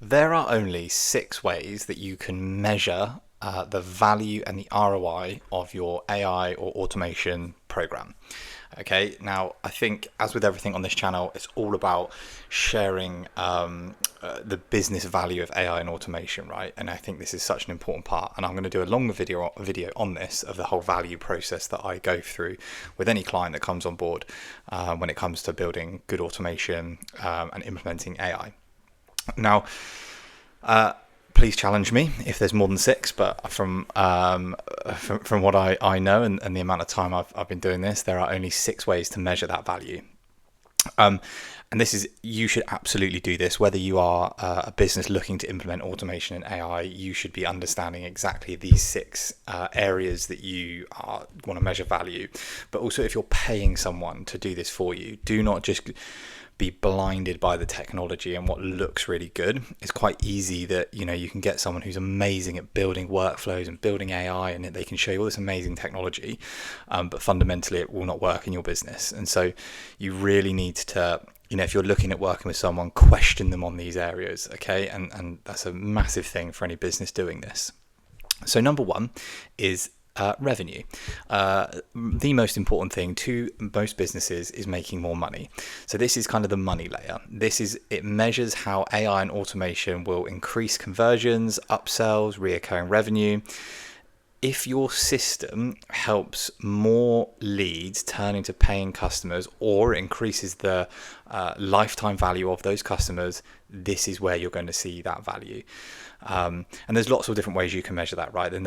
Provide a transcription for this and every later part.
There are only 6 ways that you can measure the value and the ROI of your AI or automation program. Okay, now I think, as with everything on this channel, it's all about sharing the business value of AI and automation, right? And I think this is such an important part. And I'm going to do a longer video on this, of the whole value process that I go through with any client that comes on board when it comes to building good automation and implementing AI. Now, please challenge me if there's more than 6, but from what I know, and the amount of time I've been doing this, there are only 6 ways to measure that value. And this is, you should absolutely do this. Whether you are a business looking to implement automation and AI, you should be understanding exactly these 6 areas that you want to measure value. But also, if you're paying someone to do this for you, do not just be blinded by the technology and what looks really good. It's quite easy that you can get someone who's amazing at building workflows and building AI, and they can show you all this amazing technology, but fundamentally it will not work in your business. And so you really need to, if you're looking at working with someone, question them on these areas, okay? And that's a massive thing for any business doing this. So number 1 is revenue. The most important thing to most businesses is making more money. So this is kind of the money layer. It measures how AI and automation will increase conversions, upsells, reoccurring revenue. If your system helps more leads turn into paying customers, or increases the lifetime value of those customers, this is where you're going to see that value. And there's lots of different ways you can measure that, right? And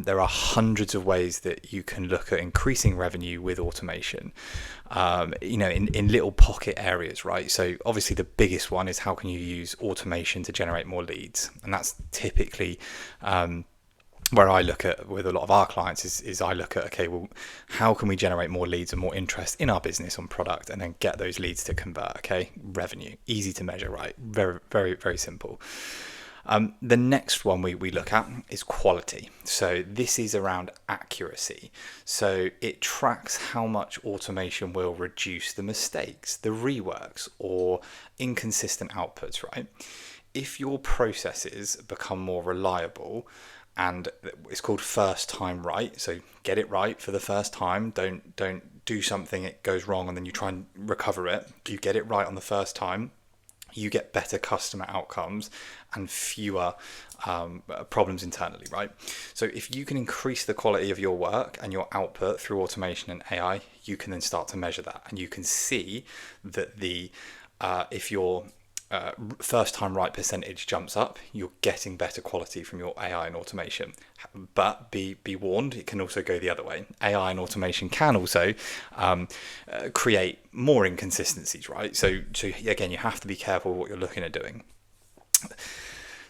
there are hundreds of ways that you can look at increasing revenue with automation, in little pocket areas, right? So obviously the biggest one is, how can you use automation to generate more leads? And that's typically where I look at with a lot of our clients is I look at, okay, well, how can we generate more leads and more interest in our business on product, and then get those leads to convert? Okay, revenue, easy to measure, right? Very, very, very simple. The next one we look at is quality. So this is around accuracy. So it tracks how much automation will reduce the mistakes, the reworks, or inconsistent outputs, right? If your processes become more reliable, and it's called first time right, so get it right for the first time. Don't do something, it goes wrong, and then you try and recover it. You get it right on the first time, you get better customer outcomes and fewer problems internally, right? So if you can increase the quality of your work and your output through automation and AI, you can then start to measure that, and you can see that if your first time right percentage jumps up, you're getting better quality from your AI and automation. But be warned, it can also go the other way. AI and automation can also create more inconsistencies, right? So again, you have to be careful what you're looking at doing.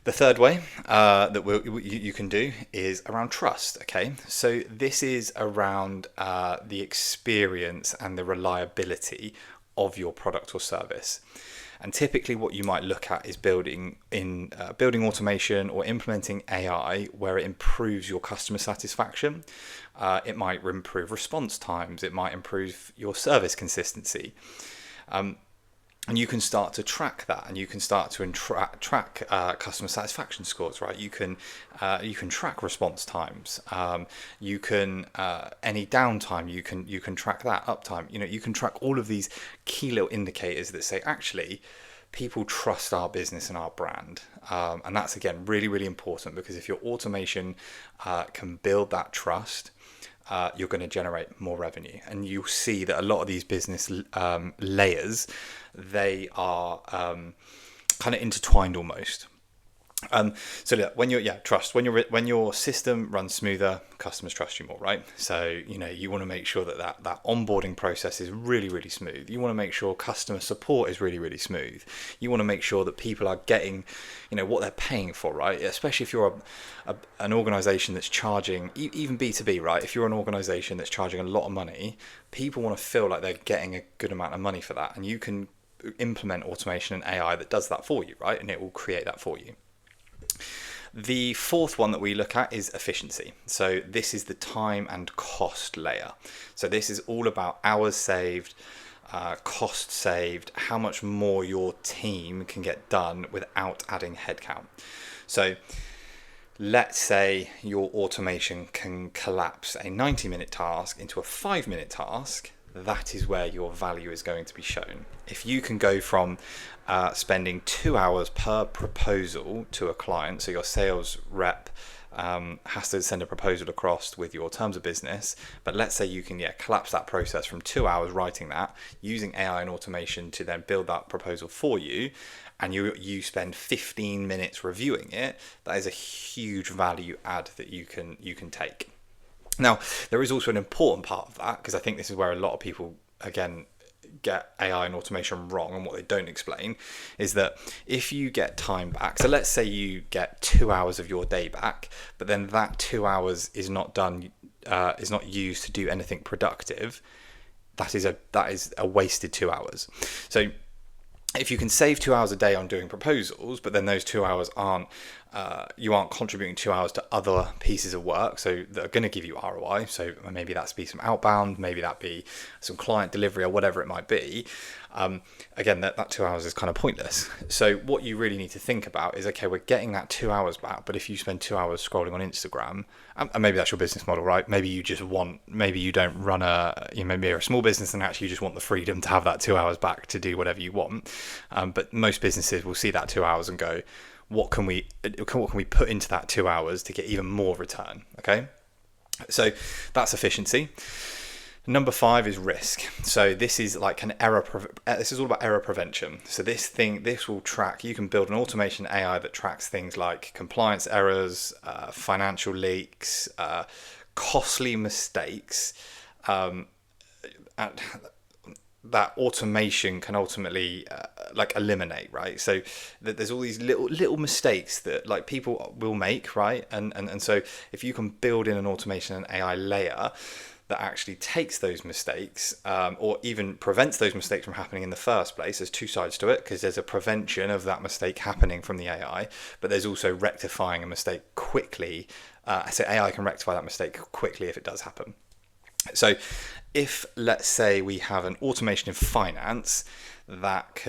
The third way that you can do is around trust. Okay, so this is around the experience and the reliability of your product or service. And typically what you might look at is building automation or implementing AI where it improves your customer satisfaction. It might improve response times. It might improve your service consistency. And you can start to track that, and you can start to track customer satisfaction scores, right? You can track response times. You can any downtime. You can track that uptime. You can track all of these key little indicators that say, actually, people trust our business and our brand. And that's, again, really, really important, because if your automation can build that trust, you're going to generate more revenue. And you'll see that a lot of these business layers, they are kind of intertwined almost. So look, trust. When your system runs smoother, customers trust you more, right? So you want to make sure that onboarding process is really, really smooth. You want to make sure customer support is really, really smooth. You want to make sure that people are getting what they're paying for, right? Especially if you're an organization that's charging, even B2B, right? If you're an organization that's charging a lot of money, people want to feel like they're getting a good amount of money for that, and you can implement automation and AI that does that for you, right? And it will create that for you. The fourth one that we look at is efficiency. So this is the time and cost layer. So this is all about hours saved, cost saved, how much more your team can get done without adding headcount. So let's say your automation can collapse a 90-minute task into a 5-minute task. That is where your value is going to be shown. If you can go from spending 2 hours per proposal to a client, so your sales rep has to send a proposal across with your terms of business, but let's say you can collapse that process from 2 hours writing that, using AI and automation to then build that proposal for you, and you spend 15 minutes reviewing it. That is a huge value add that you can take. Now, there is also an important part of that, because I think this is where a lot of people, again, get AI and automation wrong, and what they don't explain is that if you get time back, so let's say you get 2 hours of your day back, but then that 2 hours is not used to do anything productive, that is a wasted 2 hours. So if you can save 2 hours a day on doing proposals, but then those 2 hours you aren't contributing 2 hours to other pieces of work, so that are going to give you ROI. So maybe that's be some outbound, maybe that be some client delivery, or whatever it might be. Again, that 2 hours is kind of pointless. So what you really need to think about is, okay, we're getting that 2 hours back, but if you spend 2 hours scrolling on Instagram, and maybe that's your business model, right? Maybe you don't run maybe you're a small business and actually you just want the freedom to have that 2 hours back to do whatever you want. But most businesses will see that 2 hours and go, what can we put into that 2 hours to get even more return? Okay, so that's efficiency. Number 5 is risk. So this is like this is all about error prevention. So this will track. You can build an automation AI that tracks things like compliance errors, financial leaks, costly mistakes. That automation can ultimately eliminate, right? So there's all these little mistakes that like people will make, right? And so if you can build in an automation and AI layer that actually takes those mistakes, or even prevents those mistakes from happening in the first place, there's two sides to it, because there's a prevention of that mistake happening from the AI, but there's also rectifying a mistake quickly. So AI can rectify that mistake quickly if it does happen. So if, let's say, we have an automation in finance that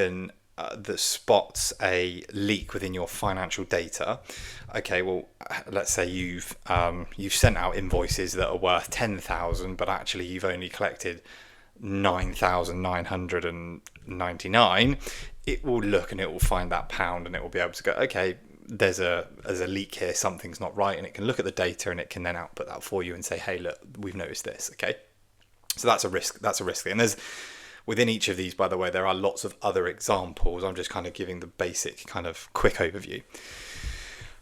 spots a leak within your financial data, okay, well, let's say you've sent out invoices that are worth 10,000, but actually you've only collected 9,999. It will look and it will find that pound, and it will be able to go, okay, there's a leak here, something's not right, and it can look at the data and it can then output that for you and say, hey, look, we've noticed this. Okay, so that's a risk. And there's, within each of these, by the way, there are lots of other examples. I'm just kind of giving the basic kind of quick overview.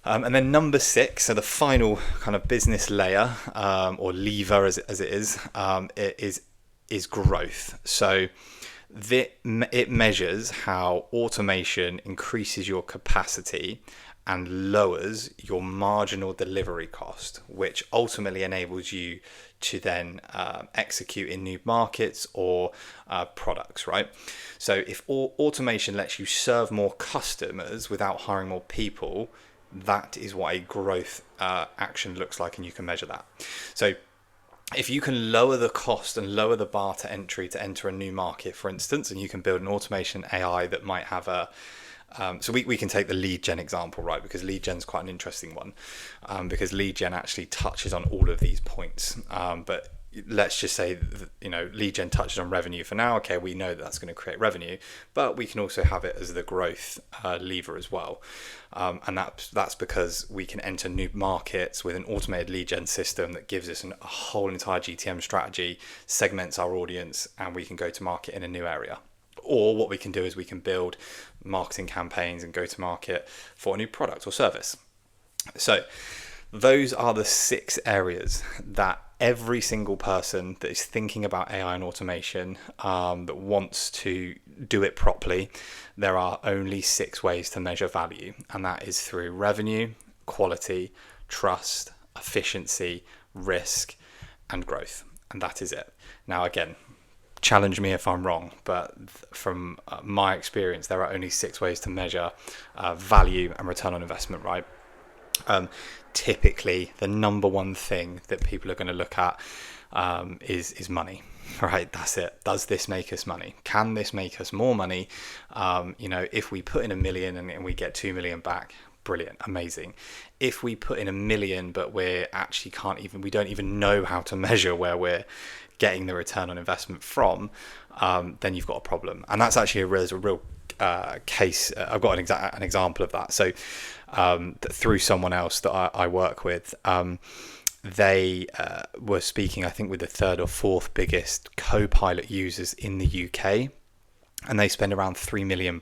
And then number 6, so the final kind of business layer, or lever as it is growth. So it measures how automation increases your capacity and lowers your marginal delivery cost, which ultimately enables you to then execute in new markets or products, right? So if automation lets you serve more customers without hiring more people, that is what a growth action looks like, and you can measure that. So if you can lower the cost and lower the bar to entry to enter a new market, for instance, and you can build an automation AI that might have so we can take the lead gen example, right? Because lead gen is quite an interesting one, because lead gen actually touches on all of these points. But let's just say, lead gen touches on revenue for now. Okay, we know that's going to create revenue, but we can also have it as the growth lever as well. And that's because we can enter new markets with an automated lead gen system that gives us a whole entire GTM strategy, segments our audience, and we can go to market in a new area. Or what we can do is we can build marketing campaigns and go to market for a new product or service. So those are the 6 areas that every single person that is thinking about AI and automation, that wants to do it properly, there are only 6 ways to measure value. And that is through revenue, quality, trust, efficiency, risk, and growth. And that is it. Now, again, challenge me if I'm wrong, but from my experience, there are only 6 ways to measure value and return on investment, right? Typically, the number one thing that people are going to look at is money. Right, that's it. Does this make us money? Can this make us more money? If we put in 1 million and we get 2 million back, brilliant, amazing. If we put in 1 million, but we don't even know how to measure where we're getting the return on investment from, then you've got a problem. And that's actually a real case. I've got an example of that. So through someone else that I work with, they were speaking, I think, with the third or fourth biggest Copilot users in the UK, and they spend around £3 million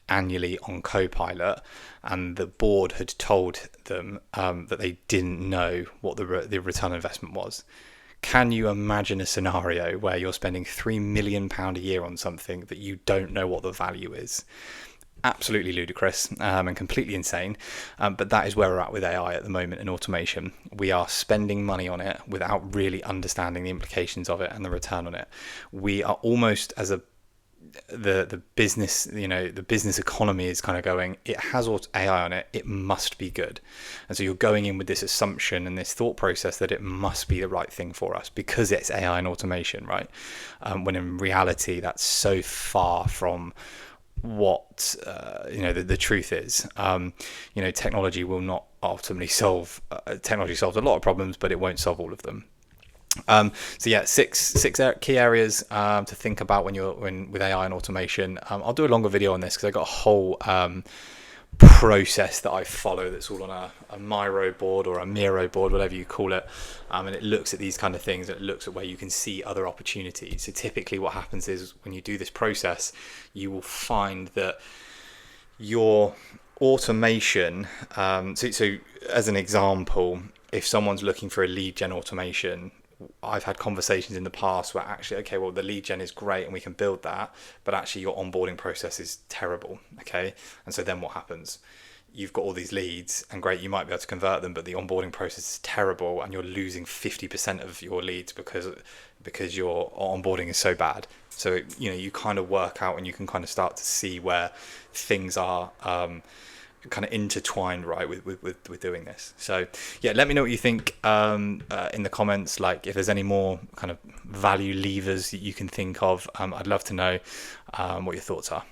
annually on Copilot, and the board had told them that they didn't know what the return on investment was. Can you imagine a scenario where you're spending £3 million a year on something that you don't know what the value is? Absolutely ludicrous and completely insane, but that is where we're at with AI at the moment and automation. We are spending money on it without really understanding the implications of it and the return on it. We are almost, as the business, the business economy is kind of going, it has AI on it, it must be good. And so you're going in with this assumption and this thought process that it must be the right thing for us because it's AI and automation, right? When in reality, that's so far from what the truth is. Technology will not ultimately solve. Technology solves a lot of problems, but it won't solve all of them. Six key areas to think about when with AI and automation. I'll do a longer video on this because I got a whole process that I follow that's all on a Miro board or a Miro board, whatever you call it, and it looks at these kind of things. It looks at where you can see other opportunities. So typically what happens is when you do this process, you will find that your automation, so as an example, if someone's looking for a lead gen automation, I've had conversations in the past where actually, okay, well, the lead gen is great and we can build that, but actually your onboarding process is terrible. Okay. And so then what happens? You've got all these leads and great, you might be able to convert them, but the onboarding process is terrible and you're losing 50% of your leads because your onboarding is so bad. So, you kind of work out and you can kind of start to see where things are, kind of intertwined, right, with doing this. So let me know what you think in the comments, like if there's any more kind of value levers that you can think of. I'd love to know what your thoughts are.